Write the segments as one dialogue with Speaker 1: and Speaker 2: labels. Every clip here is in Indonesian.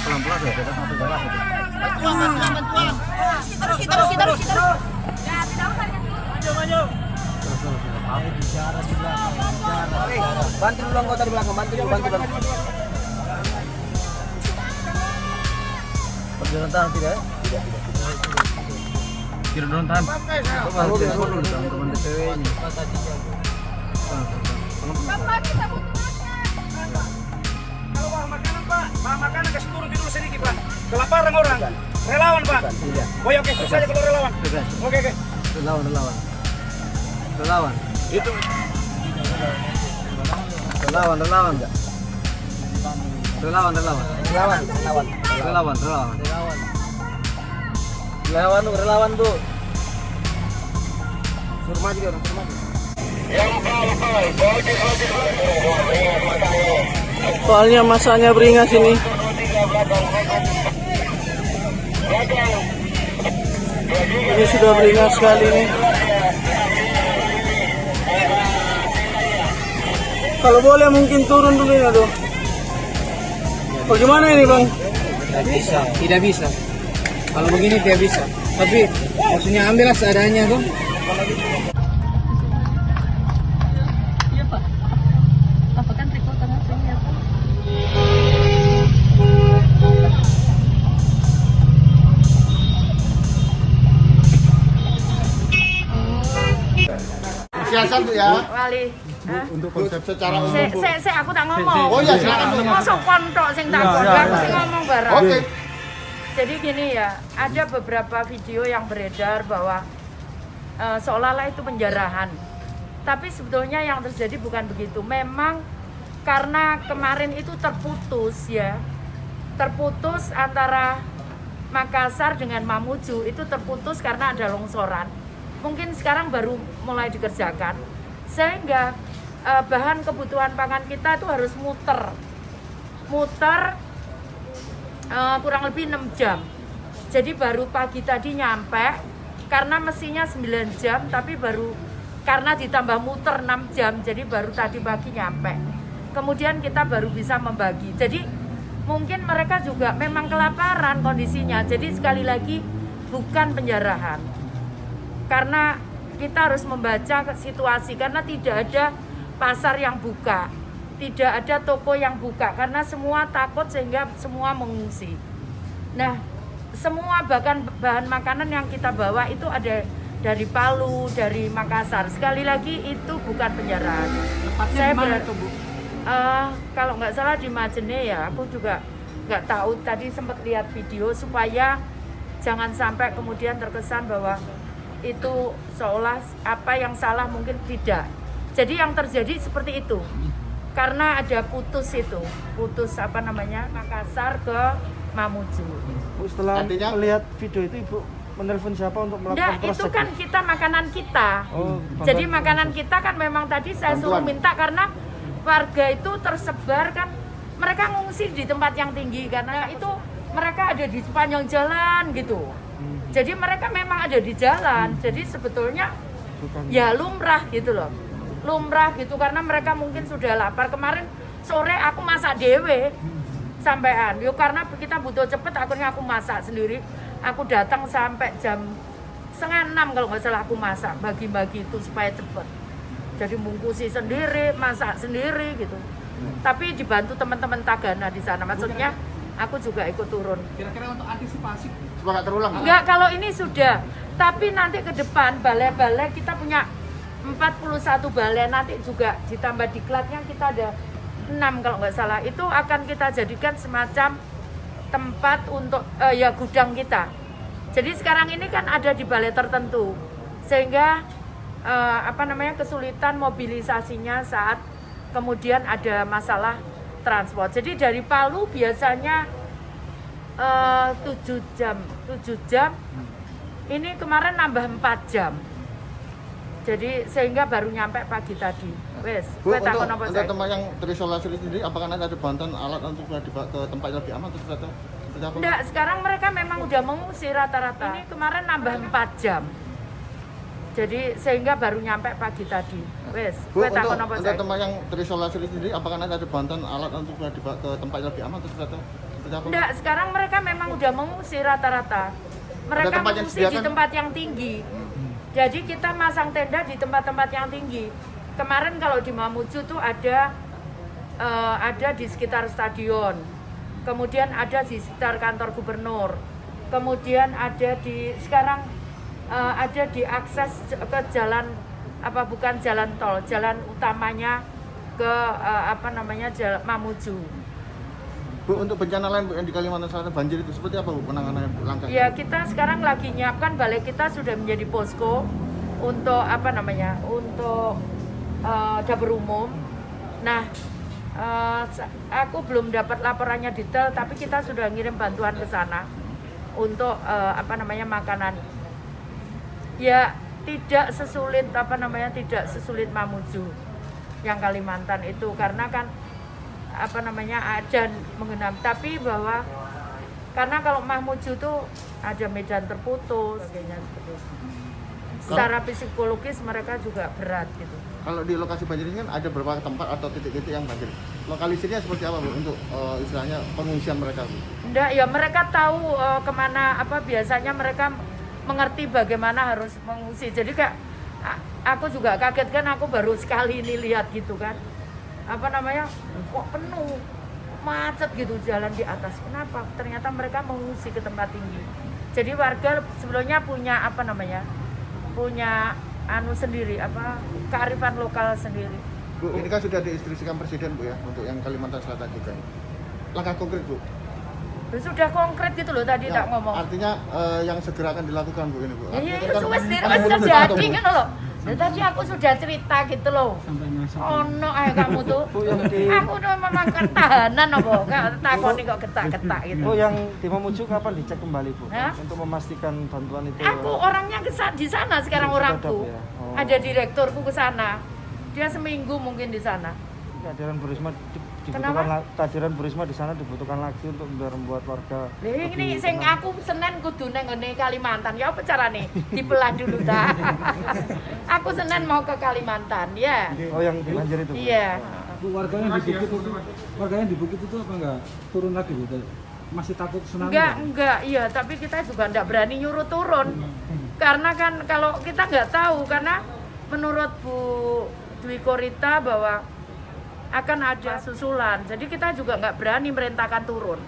Speaker 1: pelan-pelan ya, kita satu jalan satu.
Speaker 2: Bantuan. Terus kita. Ya, tidak usah. Maju.
Speaker 1: Bantu dulu anggota di belakang, bantu. Perjalanan tahan tidak ya? Tidak. Kira drone tahan. Coba telepon dulu sama teman DPW-nya.
Speaker 2: Bapak kita butuh
Speaker 3: Kalau bahan makanan Pak, bahan makanan kasih turun dulu sedikit Pak. Kelaparan orang. Relawan Pak.
Speaker 1: Iya.
Speaker 3: Oh ya oke, terus aja kalau relawan. Oke.
Speaker 1: Relawan. Itu. Relawan enggak? Relawan. Relawan Bu. Suruh maju dia, suruh maju.
Speaker 4: Soalnya masanya beringas ini. Ini sudah beringas sekali nih. Kalau boleh mungkin turun dulu ya tuh. Bagaimana ini Bang?
Speaker 5: Tidak bisa. Kalau begini tidak bisa. Tapi maksudnya ambillah seadanya tuh.
Speaker 2: Iya Pak. Apa kan rekotan hasilnya Pak?
Speaker 6: Siasat Bu ya.
Speaker 2: Wali.
Speaker 6: Untuk konsep secara umum.
Speaker 2: Saya aku tak ngomong.
Speaker 6: Oh iya silakan Bu.
Speaker 2: Masuk kontok sing tak kontok sing ngomong barang.
Speaker 6: Oke.
Speaker 2: Jadi gini ya, ada beberapa video yang beredar bahwa seolah-olah itu penjarahan. Tapi sebetulnya yang terjadi bukan begitu. Memang karena kemarin itu terputus antara Makassar dengan Mamuju itu terputus karena ada longsoran. Mungkin sekarang baru mulai dikerjakan. Sehingga bahan kebutuhan pangan kita itu harus muter kurang lebih 6 jam. Jadi baru pagi tadi nyampe karena mestinya 9 jam tapi baru karena ditambah muter 6 jam jadi baru tadi pagi nyampe. Kemudian kita baru bisa membagi. Jadi mungkin mereka juga memang kelaparan kondisinya. Jadi sekali lagi bukan penjarahan. Karena kita harus membaca situasi karena tidak ada pasar yang buka. Tidak ada toko yang buka karena semua takut sehingga semua mengungsi. Nah, semua bahkan bahan makanan yang kita bawa itu ada dari Palu, dari Makassar. Sekali lagi itu bukan penjarahan.
Speaker 5: Tepatnya di mana itu Bu?
Speaker 2: Kalau nggak salah di Majene ya, aku juga nggak tahu. Tadi sempat lihat video supaya jangan sampai kemudian terkesan bahwa itu seolah apa yang salah mungkin tidak. Jadi yang terjadi seperti itu. Karena ada putus Makassar ke Mamuju.
Speaker 4: Bu, setelah
Speaker 6: Artinya-
Speaker 4: melihat video itu Ibu menelpon siapa untuk melakukan
Speaker 2: Nah, itu
Speaker 4: cross-check?
Speaker 2: kan kita makanan kita.
Speaker 4: Oh,
Speaker 2: Jadi makanan kita kan memang tadi saya suruh
Speaker 6: Bantuan.
Speaker 2: minta karena warga itu tersebar kan mereka ngungsi di tempat yang tinggi karena itu mereka ada di sepanjang jalan gitu. Jadi mereka memang ada di jalan. Jadi sebetulnya ya lumrah gitu loh. Lumrah gitu karena mereka mungkin sudah lapar. Kemarin sore aku masak dewe sampean. Yo karena kita butuh cepet akhirnya aku masak sendiri. Aku datang sampai jam 5:30 kalau nggak salah aku masak bagi-bagi itu supaya cepet. Jadi bungkusi sendiri, masak sendiri gitu. Tapi dibantu teman-teman Tagana di sana. Maksudnya aku juga ikut turun.
Speaker 5: Kira-kira untuk antisipasi
Speaker 6: Supaya nggak terulang.
Speaker 2: Enggak, kalau ini sudah. Tapi nanti ke depan balai-balai kita punya 41 balai, nanti juga ditambah diklatnya kita ada 6 kalau nggak salah. Itu akan kita jadikan semacam tempat untuk ya gudang kita. Jadi sekarang ini kan ada di balai tertentu. Sehingga kesulitan mobilisasinya saat kemudian ada masalah transport. Jadi dari Palu biasanya 7 jam. Ini kemarin nambah 4 jam. Jadi sehingga baru nyampe pagi tadi. Wes,
Speaker 6: Bu,
Speaker 2: kowe takon apa
Speaker 6: untuk
Speaker 2: saya?
Speaker 6: tempat yang terisolasi sendiri, apakah nanti ada bantuan alat untuk dibawa ke tempat yang lebih aman atau seperti apa?
Speaker 2: Enggak, sekarang mereka memang udah mengungsi rata-rata. Ini kemarin nambah 4 jam. Jadi sehingga baru nyampe pagi tadi. Wes,
Speaker 6: Bu,
Speaker 2: kowe takon apa
Speaker 6: untuk
Speaker 2: saya?
Speaker 6: tempat yang terisolasi sendiri, apakah nanti ada bantuan alat untuk dibawa ke tempat yang lebih aman atau seperti apa? Seperti apa?
Speaker 2: Enggak, sekarang mereka memang udah mengungsi rata-rata. Mereka
Speaker 6: tempat yang
Speaker 2: mengungsi di
Speaker 6: disediakan?
Speaker 2: tempat yang tinggi. Jadi kita masang tenda di tempat-tempat yang tinggi. Kemarin kalau di Mamuju tuh ada di sekitar stadion. Kemudian ada di sekitar kantor gubernur. Kemudian ada di sekarang ada di akses ke jalan bukan jalan tol, jalan utamanya ke jalan Mamuju.
Speaker 6: Bu, untuk bencana lain Bu, yang di Kalimantan Selatan banjir itu seperti apa Bu penanganan langkah?
Speaker 2: Ya, kita sekarang lagi nyiapkan, balai kita sudah menjadi posko untuk untuk dapur umum. Nah, aku belum dapat laporannya detail, tapi kita sudah ngirim bantuan ke sana untuk makanan. Ya, tidak sesulit tidak sesulit Mamuju yang Kalimantan itu, karena kan adan menggenam, tapi bahwa karena kalau Mamuju tuh ada medan terputus kayaknya seperti itu. Secara psikologis mereka juga berat gitu.
Speaker 6: Kalau di lokasi banjir ini kan ada beberapa tempat atau titik-titik yang banjir. Lokalisirnya seperti apa Bu untuk istilahnya pengungsian mereka Bu?
Speaker 2: Enggak, ya mereka tahu kemana, biasanya mereka mengerti bagaimana harus mengungsi. Jadi kayak aku juga kaget kan, aku baru sekali ini lihat gitu kan. Kok penuh, macet gitu jalan di atas. Kenapa? Ternyata mereka mengungsi ke tempat tinggi. Jadi warga sebelumnya punya punya sendiri, kearifan lokal sendiri.
Speaker 6: Bu, ini kan sudah diinstruksikan Presiden Bu ya untuk yang Kalimantan Selatan juga. Langkah konkret Bu?
Speaker 2: Sudah konkret gitu loh tadi tak ngomong.
Speaker 6: Artinya yang segera akan dilakukan Bu ini Bu.
Speaker 2: Iya,
Speaker 6: Artinya
Speaker 2: itu
Speaker 6: kan-
Speaker 2: wis terjadi kan loh. Ya, tadi aku sudah cerita gitu loh. Kamu tuh. Aku udah memang ketahanan apa? Takoni kok getak-getak gitu.
Speaker 4: Bu, yang di Mamuju kapan dicek kembali Bu?
Speaker 2: Hah?
Speaker 4: Untuk memastikan bantuan itu.
Speaker 2: Aku orangnya di sana sekarang
Speaker 4: Sudah
Speaker 2: orangku.
Speaker 4: ada, ya? Oh.
Speaker 2: Ada direkturku ke sana. Dia seminggu mungkin di sana.
Speaker 4: Kehadiran Bu Risma
Speaker 2: Kenapa?
Speaker 4: kehadiran Bu Risma di sana dibutuhkan lagi untuk membuat warga.
Speaker 2: Lah ini
Speaker 4: lebih
Speaker 2: sing
Speaker 4: tenang.
Speaker 2: aku Senin kudu nang ngene Kalimantan. Ya apa carane? Dipelan dulu ta. Aku Senin mau ke Kalimantan, ya.
Speaker 4: Oh, yang banjir itu Bu?
Speaker 2: Iya.
Speaker 1: Bu, warganya di Bukit itu apa enggak turun lagi Bu? Masih takut tsunami?
Speaker 2: Enggak, iya, tapi kita juga enggak berani nyuruh turun. Karena kan kalau kita nggak tahu, karena menurut Bu Dwi Korita bahwa akan ada susulan, jadi kita juga nggak berani merintahkan turun.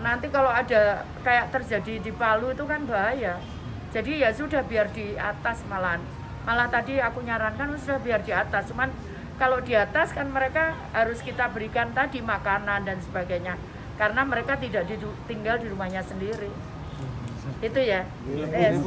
Speaker 2: Nanti kalau ada kayak terjadi di Palu itu kan bahaya. Jadi ya sudah biar di atas malah tadi aku nyarankan sudah biar di atas. Cuman kalau di atas kan mereka harus kita berikan tadi makanan dan sebagainya, karena mereka tidak tinggal di rumahnya sendiri. Itu ya. Yes.